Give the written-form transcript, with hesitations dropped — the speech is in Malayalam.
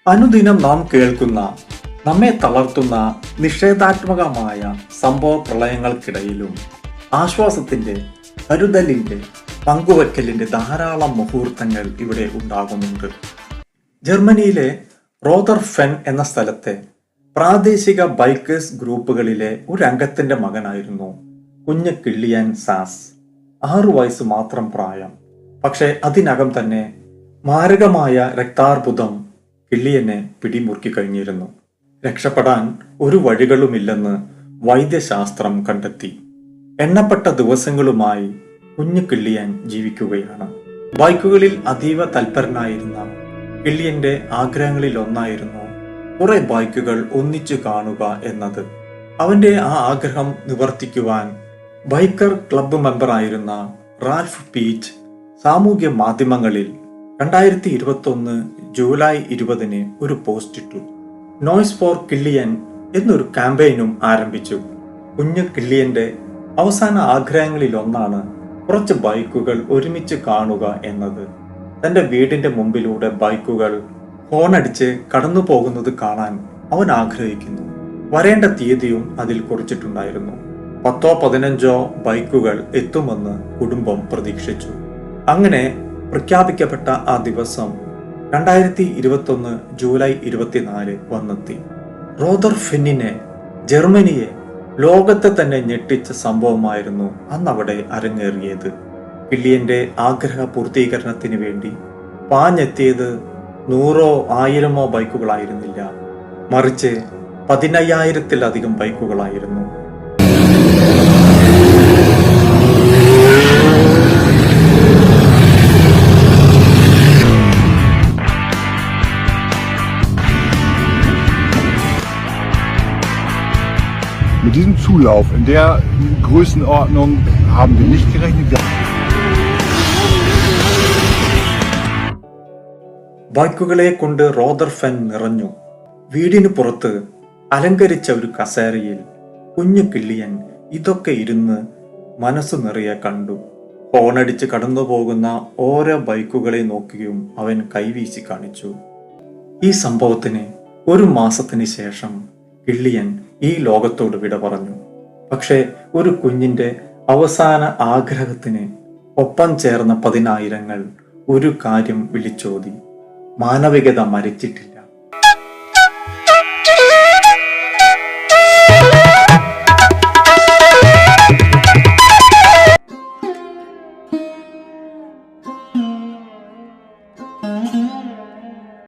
അനുദിനം നാം കേൾക്കുന്ന, നമ്മെ തളർത്തുന്ന നിഷേധാത്മകമായ സംഭവ പ്രളയങ്ങൾക്കിടയിലും ആശ്വാസത്തിന്റെ, കരുതലിന്റെ, പങ്കുവയ്ക്കലിന്റെ ധാരാളം മുഹൂർത്തങ്ങൾ ഇവിടെ ഉണ്ടാകുന്നുണ്ട്. ജർമ്മനിയിലെ റോദർഫെൻ എന്ന സ്ഥലത്തെ പ്രാദേശിക ബൈക്കേഴ്സ് ഗ്രൂപ്പുകളിലെ ഒരു അംഗത്തിന്റെ മകനായിരുന്നു കുഞ്ഞ് കിള്ളിയൻ സാസ്. 6 വയസ്സ് മാത്രം പ്രായം. പക്ഷെ അതിനകം തന്നെ മാരകമായ രക്താർബുദം കിള്ളിയനെ പിടിമുറുക്കി കഴിഞ്ഞിരുന്നു. രക്ഷപ്പെടാൻ ഒരു വഴികളുമില്ലെന്ന് വൈദ്യശാസ്ത്രം കണ്ടെത്തി. എണ്ണപ്പെട്ട ദിവസങ്ങളുമായി കുഞ്ഞു കിള്ളിയൻ ജീവിക്കുകയാണ്. ബൈക്കുകളിൽ അതീവ തൽപരനായിരുന്ന കിള്ളിയന്റെ ആഗ്രഹങ്ങളിൽ ഒന്നായിരുന്നു കുറെ ബൈക്കുകൾ ഒന്നിച്ചു കാണുക എന്നത്. അവന്റെ ആ ആഗ്രഹം നിവർത്തിക്കുവാൻ ബൈക്കർ ക്ലബ്ബ് മെമ്പറായിരുന്ന റാൽഫ് പീച്ച് സാമൂഹ്യ മാധ്യമങ്ങളിൽ 2021 ജൂലൈ 20 ഒരു പോസ്റ്റ് ഇട്ടു. നോയ്സ് ഫോർ കിള്ളിയൻ എന്നൊരു ക്യാമ്പയിനും ആരംഭിച്ചു. കുഞ്ഞു കിള്ളിയന്റെ അവസാന ആഗ്രഹങ്ങളിൽ ഒന്നാണ് കുറച്ച് ബൈക്കുകൾ ഒരുമിച്ച് കാണുക എന്നത്. തന്റെ വീടിന്റെ മുമ്പിലൂടെ ബൈക്കുകൾ ഹോണടിച്ച് കടന്നു പോകുന്നത് കാണാൻ അവൻ ആഗ്രഹിക്കുന്നു. വരേണ്ട തീയതിയും അതിൽ കുറിച്ചിട്ടുണ്ടായിരുന്നു. 10-15 ബൈക്കുകൾ എത്തുമെന്ന് കുടുംബം പ്രതീക്ഷിച്ചു. അങ്ങനെ പ്രഖ്യാപിക്കപ്പെട്ട ആ ദിവസം 2021 ജൂലൈ 24 വന്നെത്തി. റോദർഫെന്നിനെ, ജർമ്മനിയെ, ലോകത്തെ തന്നെ ഞെട്ടിച്ച സംഭവമായിരുന്നു അന്നവിടെ അരങ്ങേറിയത്. കിള്ളിയന്റെ ആഗ്രഹ പൂർത്തീകരണത്തിന് വേണ്ടി പാഞ്ഞെത്തിയത് 100-1000 ബൈക്കുകളായിരുന്നില്ല, മറിച്ച് 15,000-ലധികം ബൈക്കുകളായിരുന്നു. Mit diesem Zulauf in der Größenordnung haben wir nicht gerechnet. ബൈക്കുകളെ കൊണ്ട് റോദർഫെൻ നിറഞ്ഞു. വീടിന് പുറത്ത് അലങ്കരിച്ച ഒരു കസേരയിൽ കുഞ്ഞു കിള്ളിയൻ ഇതൊക്കെ ഇരുന്ന് മനസ്സു നിറയെ കണ്ടു. ഹോണടിച്ച് കടന്നു പോകുന്ന ഓരോ ബൈക്കുകളെ നോക്കിയും അവൻ കൈവീശി കാണിച്ചു. ഈ സംഭവത്തിന് 1 മാസത്തിന് ശേഷം കിള്ളിയൻ ഈ ലോകത്തോട് വിട പറഞ്ഞു. പക്ഷേ ഒരു കുഞ്ഞിന്റെ അവസാന ആഗ്രഹത്തിന് ഒപ്പം ചേർന്ന 10,000 ഒരു കാര്യം വിളിച്ചോതി: മാനവികത മരിച്ചിട്ടില്ല.